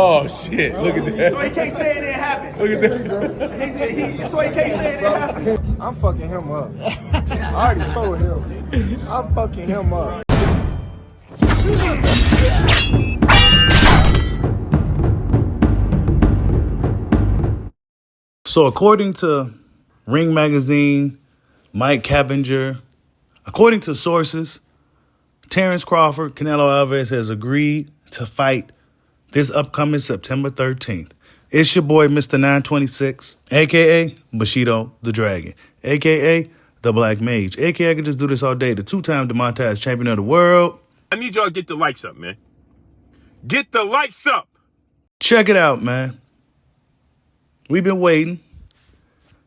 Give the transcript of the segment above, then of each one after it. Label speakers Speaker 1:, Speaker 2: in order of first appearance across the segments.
Speaker 1: Oh, shit. Look at that.
Speaker 2: So he can't say it didn't happen.
Speaker 1: Look at that.
Speaker 2: So he can't say it didn't happen.
Speaker 3: I'm fucking him up. I already told him. I'm fucking him up.
Speaker 4: So according to Ring Magazine, Mike Capinger, according to sources, Terence Crawford Canelo Alvarez has agreed to fight this upcoming September 13th. It's your boy, Mr. 926, a.k.a. Bushido the Dragon, a.k.a. the Black Mage, a.k.a. I could just do this all day, the two-time demonetized champion of the world.
Speaker 5: I need y'all to get the likes up, man. Get the likes up.
Speaker 4: Check it out, man. We've been waiting.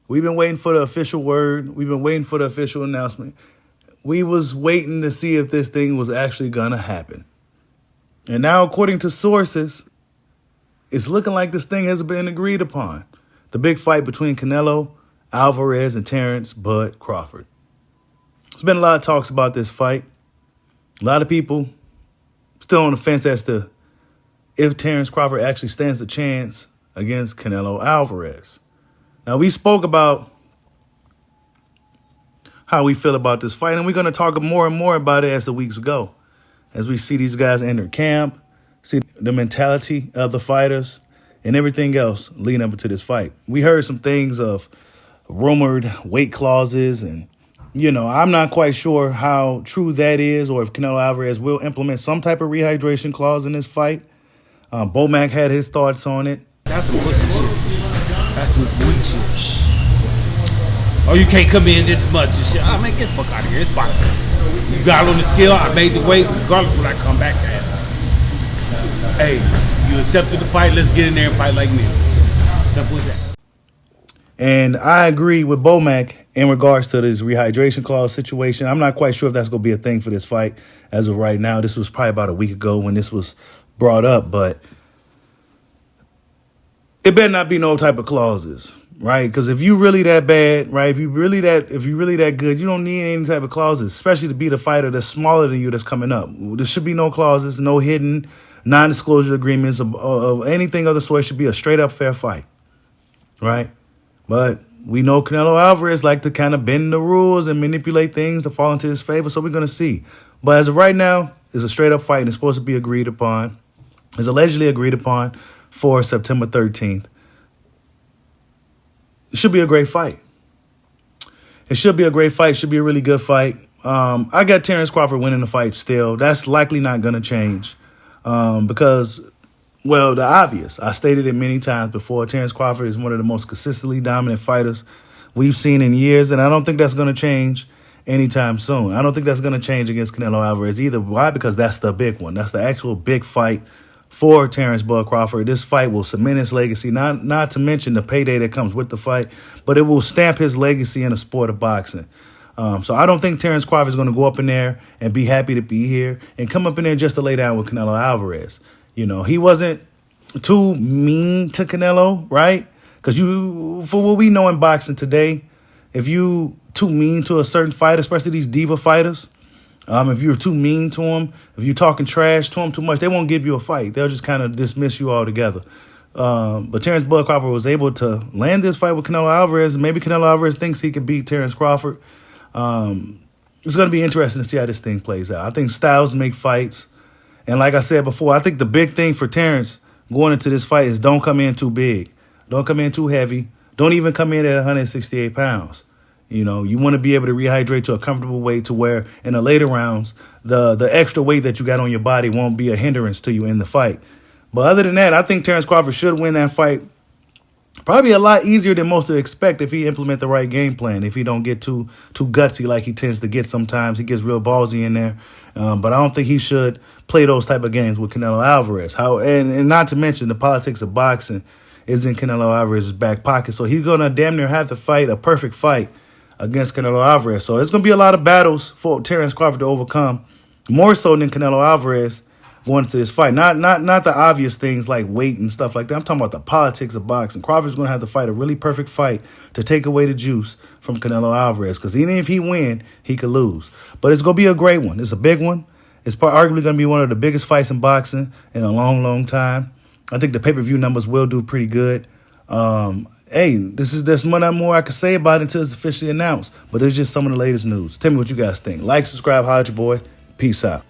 Speaker 4: We've been waiting for the official word. We've been waiting for the official announcement. We was waiting to see if this thing was actually going to happen. And now, according to sources, it's looking like this thing has been agreed upon. The big fight between Canelo Alvarez and Terence Bud Crawford. There's been a lot of talks about this fight. A lot of people still on the fence as to if Terence Crawford actually stands a chance against Canelo Alvarez. Now, we spoke about how we feel about this fight, and we're going to talk more and more about it as the weeks go. As we see these guys enter camp, see the mentality of the fighters, and everything else leading up to this fight. We heard some things of rumored weight clauses, and, you know, I'm not quite sure how true that is or if Canelo Alvarez will implement some type of rehydration clause in this fight. Bomac had his thoughts on it.
Speaker 6: That's some pussy shit. That's some weak shit. Oh, you can't come in this much and shit. Oh, man, get the fuck out of here. It's boxing. You got on the scale, I made the weight, regardless when I come back, ass. Hey, you accepted the fight, let's get in there and fight like me. Simple as that.
Speaker 4: And I agree with Bomac in regards to this rehydration clause situation. I'm not quite sure if that's going to be a thing for this fight as of right now. This was probably about a week ago when this was brought up, but it better not be no type of clauses, right? Because if you really that bad, right, if you really that good, you don't need any type of clauses, especially to beat a fighter that's smaller than you that's coming up. There should be no clauses, no hidden non-disclosure agreements of anything of the sort. It should be a straight up fair fight, right? But we know Canelo Alvarez like to kind of bend the rules and manipulate things to fall into his favor, so we're going to see. But as of right now, it's a straight up fight, and it's supposed to be agreed upon. It's allegedly agreed upon for September 13th. It should be a great fight. It should be a great fight. Should be a really good fight. I got Terence Crawford winning the fight still. That's likely not going to change because, well, the obvious. I stated it many times before. Terence Crawford is one of the most consistently dominant fighters we've seen in years, and I don't think that's going to change anytime soon. I don't think that's going to change against Canelo Alvarez either. Why? Because that's the big one. That's the actual big fight for Terence Bud Crawford. This fight will cement his legacy, not to mention the payday that comes with the fight, but it will stamp his legacy in the sport of boxing. So I don't think Terence Crawford is going to go up in there and be happy to be here and come up in there just to lay down with Canelo Alvarez. You know, he wasn't too mean to Canelo, right? Because for what we know in boxing today, if you too mean to a certain fighter, especially these diva fighters, if you're too mean to them, if you're talking trash to them too much, they won't give you a fight. They'll just kind of dismiss you altogether. But Terence Bud Crawford was able to land this fight with Canelo Alvarez, and maybe Canelo Alvarez thinks he can beat Terence Crawford. It's going to be interesting to see how this thing plays out. I think styles make fights. And like I said before, I think the big thing for Terence going into this fight is don't come in too big. Don't come in too heavy. Don't even come in at 168 pounds. You know, you want to be able to rehydrate to a comfortable weight to where in the later rounds, the extra weight that you got on your body won't be a hindrance to you in the fight. But other than that, I think Terence Crawford should win that fight probably a lot easier than most would expect if he implement the right game plan, if he don't get too gutsy like he tends to get sometimes. He gets real ballsy in there. But I don't think he should play those type of games with Canelo Alvarez. And not to mention the politics of boxing is in Canelo Alvarez's back pocket. So he's going to damn near have to fight a perfect fight against Canelo Alvarez. So it's going to be a lot of battles for Terence Crawford to overcome, more so than Canelo Alvarez going into this fight. Not the obvious things like weight and stuff like that. I'm talking about the politics of boxing. Crawford's going to have to fight a really perfect fight to take away the juice from Canelo Alvarez, because even if he win, he could lose. But it's going to be a great one. It's a big one. It's arguably going to be one of the biggest fights in boxing in a long, long time. I think the pay-per-view numbers will do pretty good. Hey, there's not more I can say about it until it's officially announced. But it's just some of the latest news. Tell me what you guys think. Like, subscribe, holla at your boy. Peace out.